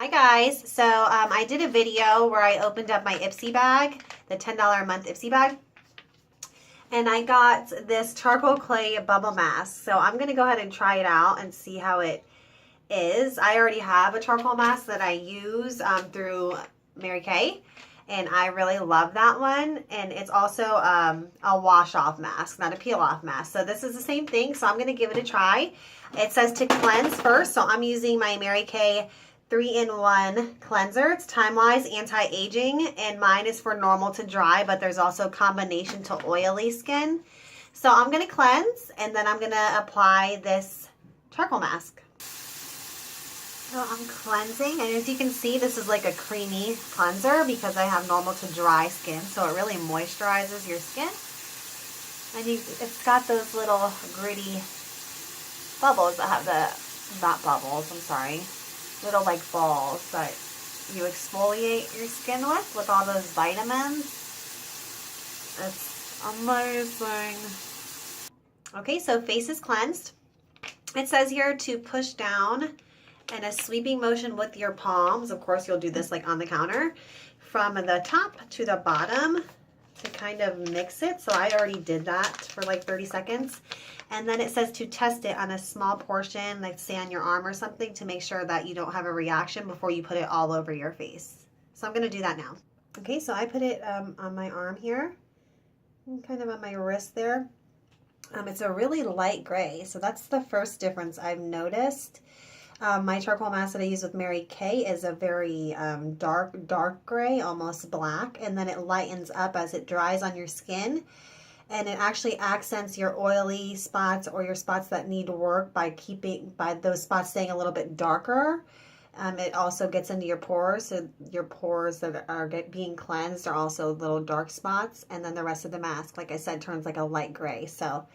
Hi guys, so I did a video where I opened up my Ipsy bag, the $10 a month Ipsy bag, and I got this charcoal clay bubble mask. So I'm going to go ahead and try it out and see how it is. I already have a charcoal mask that I use through Mary Kay, and I really love that one. And it's also a wash off mask, not a peel off mask. So this is the same thing, so I'm going to give it a try. It says to cleanse first, so I'm using my Mary Kay 3-in-1 cleanser. It's time-wise, anti-aging, and mine is for normal to dry, but there's also combination to oily skin. So I'm going to cleanse, and then I'm going to apply this charcoal mask. So I'm cleansing, and as you can see, this is like a creamy cleanser because I have normal to dry skin, so it really moisturizes your skin. And it's got those little gritty bubbles that have not bubbles, I'm sorry, little like balls that you exfoliate your skin with all those vitamins. It's amazing. Okay, so face is cleansed. It says here to push down in a sweeping motion with your palms. Of course, you'll do this like on the counter from the top to the bottom to kind of mix it. So I already did that for like 30 seconds. And then it says to test it on a small portion, like say on your arm or something, to make sure that you don't have a reaction before you put it all over your face. So I'm going to do that now. Okay, so I put it on my arm here, and kind of on my wrist there. It's a really light gray, so that's the first difference I've noticed. My charcoal mask that I use with Mary Kay is a very dark gray, almost black, and then it lightens up as it dries on your skin. And it actually accents your oily spots or your spots that need work by those spots staying a little bit darker. It also gets into your pores, so your pores that are being cleansed are also little dark spots. And then the rest of the mask, like I said, turns like a light gray. So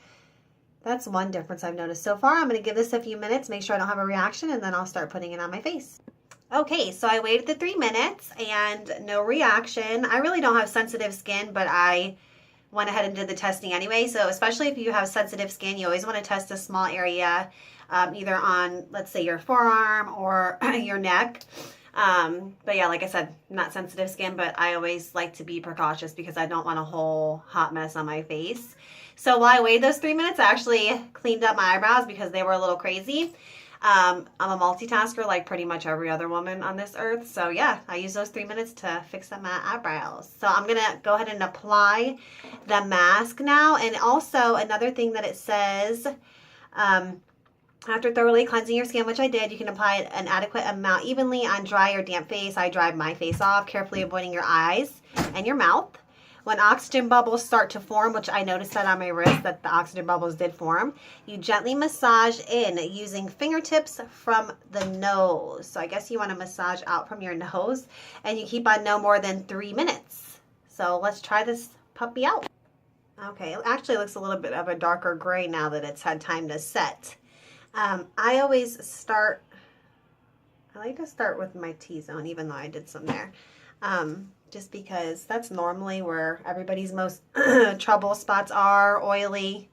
that's one difference I've noticed so far. I'm going to give this a few minutes, make sure I don't have a reaction, and then I'll start putting it on my face. Okay, so I waited the 3 minutes and no reaction. I really don't have sensitive skin, but I went ahead and did the testing anyway. So especially if you have sensitive skin, you always want to test a small area, either on, let's say, your forearm or your neck. But yeah, like I said, not sensitive skin, but I always like to be precautious because I don't want a whole hot mess on my face. So while I waited those 3 minutes, I actually cleaned up my eyebrows because they were a little crazy. I'm a multitasker like pretty much every other woman on this earth. So yeah, I use those 3 minutes to fix up my eyebrows. So I'm going to go ahead and apply the mask now. And also another thing that it says, after thoroughly cleansing your skin, which I did, you can apply an adequate amount evenly on dry or damp face. I dried my face off, carefully avoiding your eyes and your mouth. When oxygen bubbles start to form, which I noticed that on my wrist, that the oxygen bubbles did form, you gently massage in using fingertips from the nose. So I guess you want to massage out from your nose, and you keep on no more than 3 minutes. So let's try this puppy out. Okay, it actually looks a little bit of a darker gray now that it's had time to set. I like to start with my T-zone, even though I did some there. Just because that's normally where everybody's most trouble spots are, oily.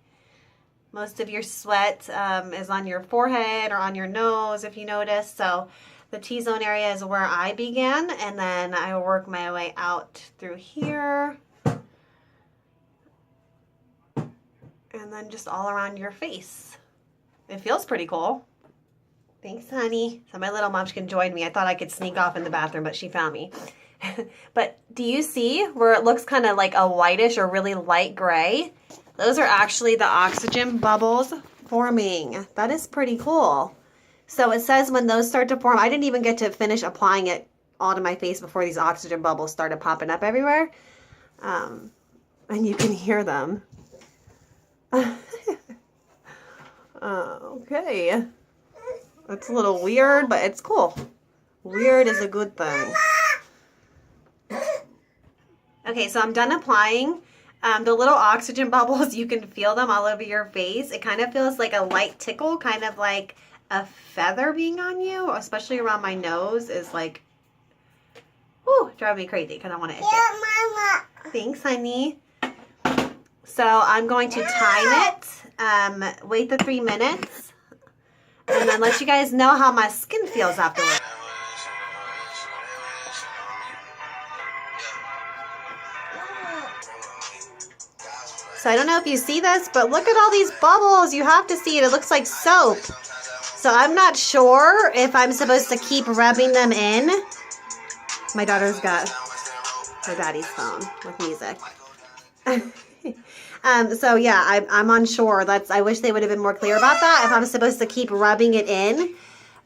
Most of your sweat is on your forehead or on your nose, if you notice. So the T-zone area is where I began, and then I work my way out through here. And then just all around your face. It feels pretty cool. Thanks, honey. So my little munchkin joined me. I thought I could sneak off in the bathroom, but she found me. But do you see where it looks kind of like a whitish or really light gray? Those are actually the oxygen bubbles forming. That is pretty cool. So it says when those start to form, I didn't even get to finish applying it all to my face before these oxygen bubbles started popping up everywhere. And you can hear them. Okay. It's a little weird, but it's cool. Weird is a good thing. Okay, so I'm done applying. The little oxygen bubbles, you can feel them all over your face. It kind of feels like a light tickle, kind of like a feather being on you, especially around my nose is like, whew, driving me crazy because I want to itch it. Mama. Thanks, honey. So I'm going to time it, wait the 3 minutes, and then let you guys know how my skin feels afterwards. So I don't know if you see this, but look at all these bubbles. You have to see it. It looks like soap. So I'm not sure if I'm supposed to keep rubbing them in. My daughter's got her daddy's phone with music. So yeah, I'm unsure. I wish they would have been more clear about that. If I'm supposed to keep rubbing it in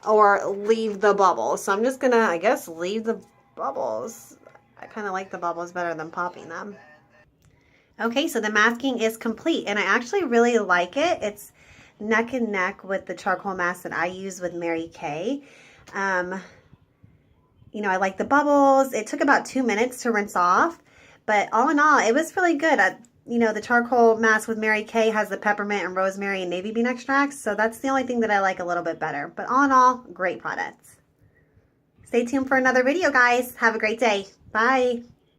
or leave the bubbles. So I'm just gonna, I guess, leave the bubbles. I kind of like the bubbles better than popping them. Okay, so the masking is complete, and I actually really like it. It's neck and neck with the charcoal mask that I use with Mary Kay. You know, I like the bubbles. It took about 2 minutes to rinse off, but all in all, it was really good. You know, the charcoal mask with Mary Kay has the peppermint and rosemary and navy bean extracts, so that's the only thing that I like a little bit better. But all in all, great products. Stay tuned for another video, guys. Have a great day. Bye.